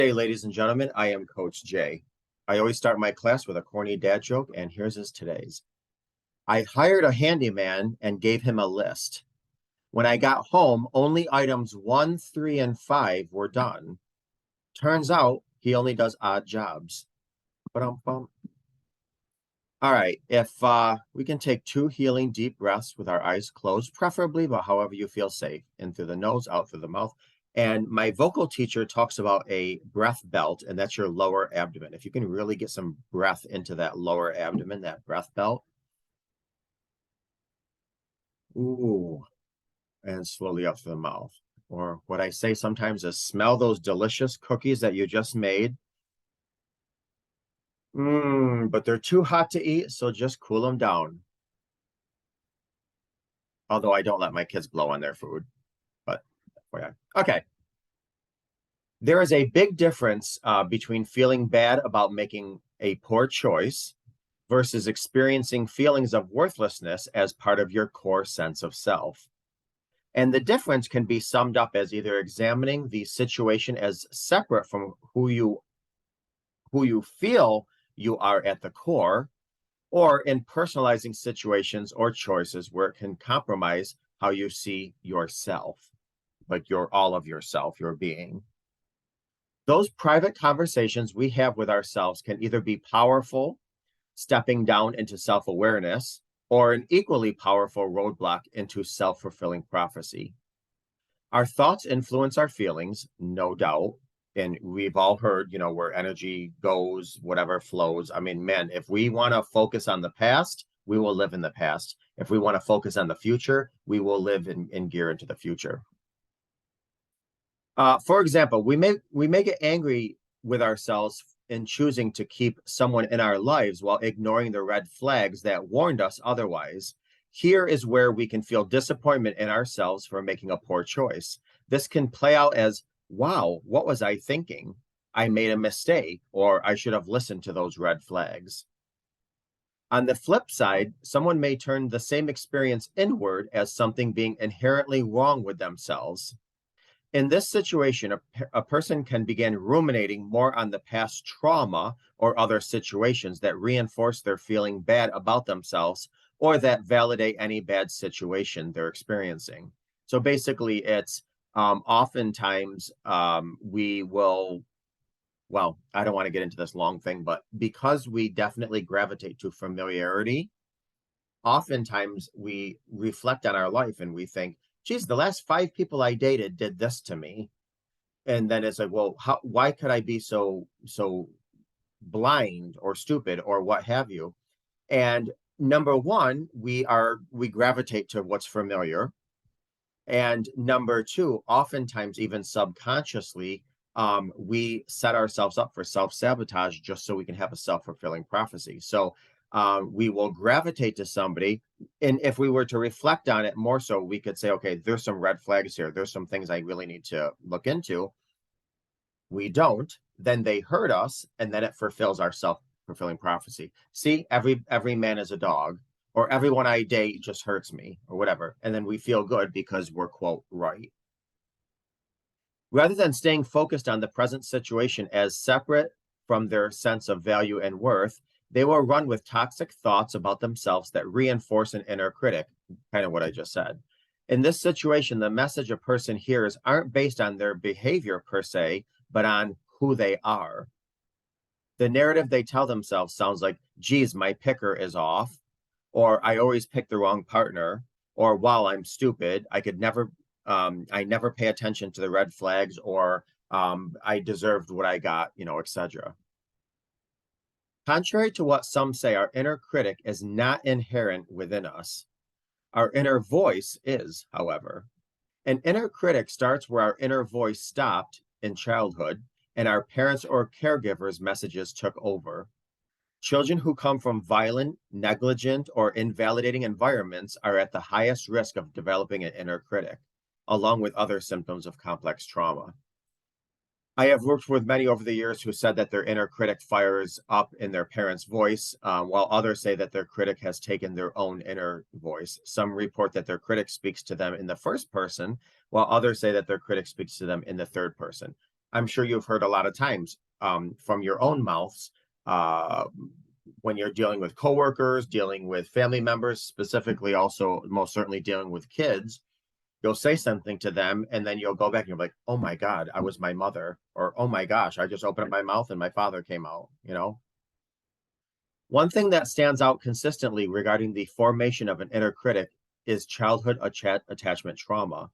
Hey, ladies and gentlemen, I am Coach Jay. I always start my class with a corny dad joke, and here's today's. I hired a handyman and gave him a list. When I got home, only items 1, 3, and 5 were done. Turns out he only does odd jobs. Ba-dum-bum. All right, if we can take 2 healing deep breaths with our eyes closed, preferably, but however you feel safe, in through the nose, out through the mouth. And my vocal teacher talks about a breath belt, and that's your lower abdomen. If you can really get some breath into that lower abdomen, that breath belt. Ooh, and slowly up through the mouth. Or what I say sometimes is smell those delicious cookies that you just made. But they're too hot to eat, so just cool them down. Although I don't let my kids blow on their food, but yeah. Okay. There is a big difference between feeling bad about making a poor choice versus experiencing feelings of worthlessness as part of your core sense of self. And the difference can be summed up as either examining the situation as separate from who you feel you are at the core, or in personalizing situations or choices where it can compromise how you see yourself, like all of yourself, your being. Those private conversations we have with ourselves can either be powerful, stepping down into self awareness, or an equally powerful roadblock into self fulfilling prophecy. Our thoughts influence our feelings, no doubt. And we've all heard, where energy goes, whatever flows. I mean, man, if we want to focus on the past, we will live in the past. If we want to focus on the future, we will live in gear into the future. For example, we may get angry with ourselves in choosing to keep someone in our lives while ignoring the red flags that warned us otherwise. Here is where we can feel disappointment in ourselves for making a poor choice. This can play out as, wow, what was I thinking? I made a mistake, or I should have listened to those red flags. On the flip side, someone may turn the same experience inward as something being inherently wrong with themselves. In this situation, a person can begin ruminating more on the past trauma or other situations that reinforce their feeling bad about themselves or that validate any bad situation they're experiencing. So basically, it's oftentimes we will, well, I don't want to get into this long thing, but because we definitely gravitate to familiarity, oftentimes we reflect on our life and we think, geez, the last 5 people I dated did this to me. And then it's like, well, why could I be so blind or stupid or what have you? And number one, we gravitate to what's familiar. And number two, oftentimes, even subconsciously, we set ourselves up for self-sabotage just so we can have a self-fulfilling prophecy. So we will gravitate to somebody. And if we were to reflect on it more so, we could say, okay, there's some red flags here. There's some things I really need to look into. We don't, then they hurt us, and then it fulfills our self-fulfilling prophecy. See, every man is a dog, or everyone I date just hurts me, or whatever. And then we feel good because we're, quote, right. Rather than staying focused on the present situation as separate from their sense of value and worth, they will run with toxic thoughts about themselves that reinforce an inner critic, kind of what I just said. In this situation, the message a person hears aren't based on their behavior per se, but on who they are. The narrative they tell themselves sounds like, geez, my picker is off, or I always pick the wrong partner, or wow, I'm stupid. I never pay attention to the red flags, or I deserved what I got, etc. Contrary to what some say, our inner critic is not inherent within us. Our inner voice is, however. An inner critic starts where our inner voice stopped in childhood and our parents or caregivers' messages took over. Children who come from violent, negligent, or invalidating environments are at the highest risk of developing an inner critic, along with other symptoms of complex trauma. I have worked with many over the years who said that their inner critic fires up in their parents' voice, while others say that their critic has taken their own inner voice. Some report that their critic speaks to them in the first person, while others say that their critic speaks to them in the third person. I'm sure you've heard a lot of times from your own mouths uh, when you're dealing with coworkers, dealing with family members, specifically also most certainly dealing with kids. You'll say something to them and then you'll go back and you're like, oh my God, I was my mother. Or, oh my gosh, I just opened up my mouth and my father came out, you know? One thing that stands out consistently regarding the formation of an inner critic is childhood attachment trauma.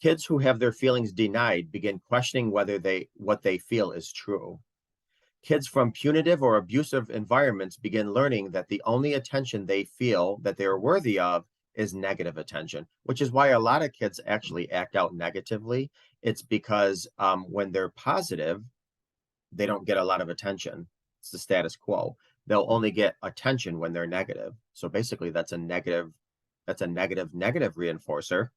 Kids who have their feelings denied begin questioning whether what they feel is true. Kids from punitive or abusive environments begin learning that the only attention they feel that they're worthy of is negative attention, which is why a lot of kids actually act out negatively. It's because when they're positive, they don't get a lot of attention. It's the status quo. They'll only get attention when they're negative. So basically, that's a negative reinforcer.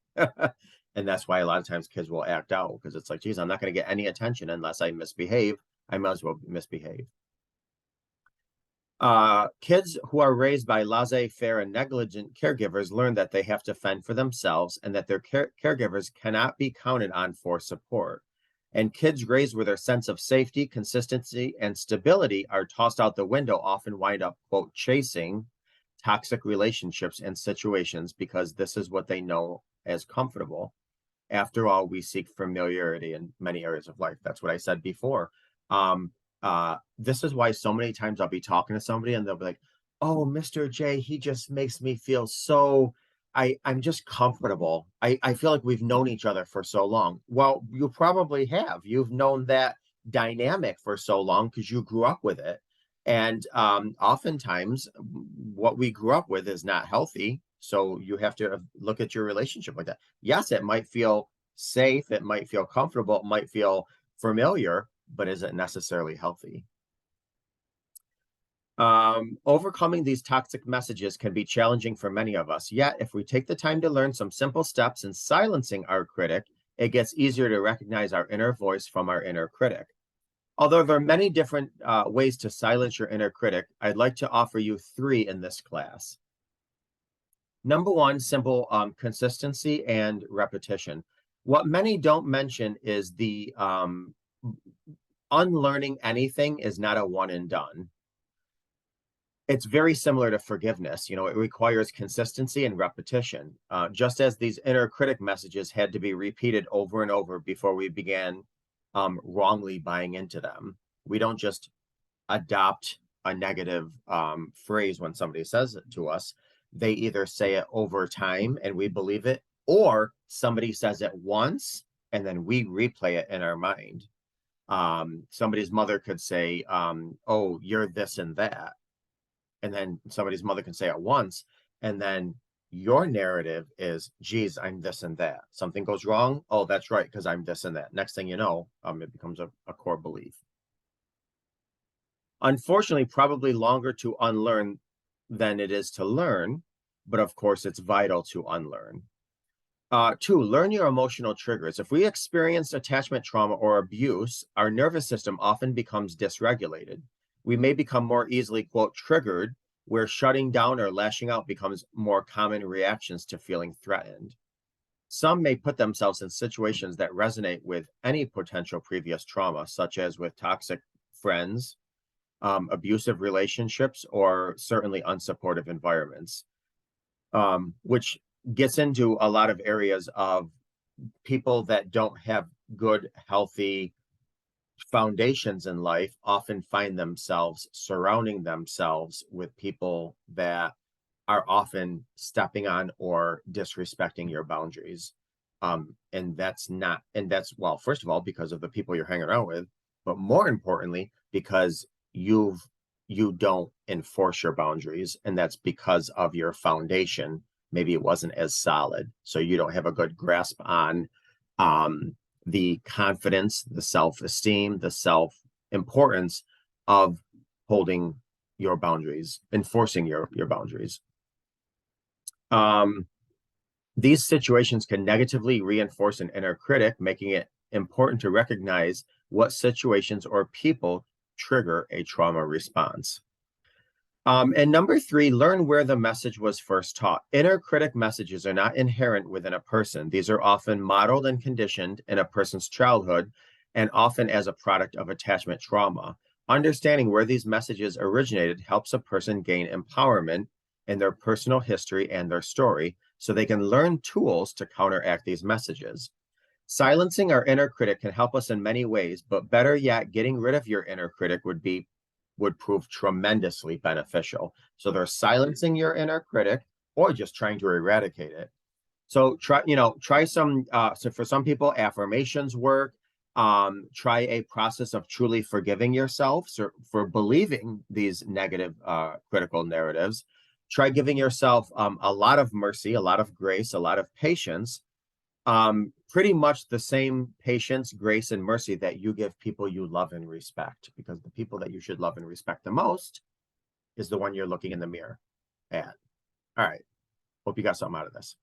And that's why a lot of times kids will act out because it's like, geez, I'm not going to get any attention unless I misbehave. I might as well misbehave. Kids who are raised by laissez-faire and negligent caregivers learn that they have to fend for themselves and that their caregivers cannot be counted on for support. And kids raised where their sense of safety, consistency, and stability are tossed out the window often wind up, quote, chasing toxic relationships and situations because this is what they know as comfortable. After all, we seek familiarity in many areas of life. That's what I said before. This is why so many times I'll be talking to somebody and they'll be like, oh, Mr. J, he just makes me feel so, I'm just comfortable. I feel like we've known each other for so long. Well, you probably have. You've known that dynamic for so long because you grew up with it. And oftentimes what we grew up with is not healthy. So you have to look at your relationship like that. Yes, it might feel safe, it might feel comfortable, it might feel familiar, but is it necessarily healthy? Overcoming these toxic messages can be challenging for many of us. Yet, if we take the time to learn some simple steps in silencing our critic, it gets easier to recognize our inner voice from our inner critic. Although there are many different ways to silence your inner critic, I'd like to offer you 3 in this class. Number 1, simple consistency and repetition. What many don't mention is the unlearning anything is not a one and done. It's very similar to forgiveness. You know, it requires consistency and repetition. Just as these inner critic messages had to be repeated over and over before we began wrongly buying into them. We don't just adopt a negative phrase when somebody says it to us. They either say it over time and we believe it, or somebody says it once and then we replay it in our mind. Somebody's mother could say, oh, you're this and that. And then somebody's mother can say it once. And then your narrative is, geez, I'm this and that. Something goes wrong. Oh, that's right, because I'm this and that. Next thing you know, it becomes a core belief. Unfortunately, probably longer to unlearn than it is to learn, but of course, it's vital to unlearn. 2, learn your emotional triggers. If we experience attachment trauma or abuse, our nervous system often becomes dysregulated. We may become more easily, quote, triggered, where shutting down or lashing out becomes more common reactions to feeling threatened. Some may put themselves in situations that resonate with any potential previous trauma, such as with toxic friends, abusive relationships, or certainly unsupportive environments, which gets into a lot of areas of people that don't have good, healthy foundations in life often find themselves surrounding themselves with people that are often stepping on or disrespecting your boundaries. And that's, well, first of all, because of the people you're hanging around with, but more importantly, because you don't enforce your boundaries, and that's because of your foundation. Maybe it wasn't as solid, so you don't have a good grasp on the confidence, the self-esteem, the self-importance of holding your boundaries, enforcing your boundaries. These situations can negatively reinforce an inner critic, making it important to recognize what situations or people trigger a trauma response. And number 3, learn where the message was first taught. Inner critic messages are not inherent within a person. These are often modeled and conditioned in a person's childhood and often as a product of attachment trauma. Understanding where these messages originated helps a person gain empowerment in their personal history and their story so they can learn tools to counteract these messages. Silencing our inner critic can help us in many ways, but better yet, getting rid of your inner critic would prove tremendously beneficial. So they're silencing your inner critic or just trying to eradicate it. So try some so for some people, affirmations work. Try a process of truly forgiving yourself for believing these negative critical narratives. Try giving yourself a lot of mercy, a lot of grace, a lot of patience, pretty much the same patience, grace, and mercy that you give people you love and respect, because the people that you should love and respect the most is the one you're looking in the mirror at. All right. Hope you got something out of this.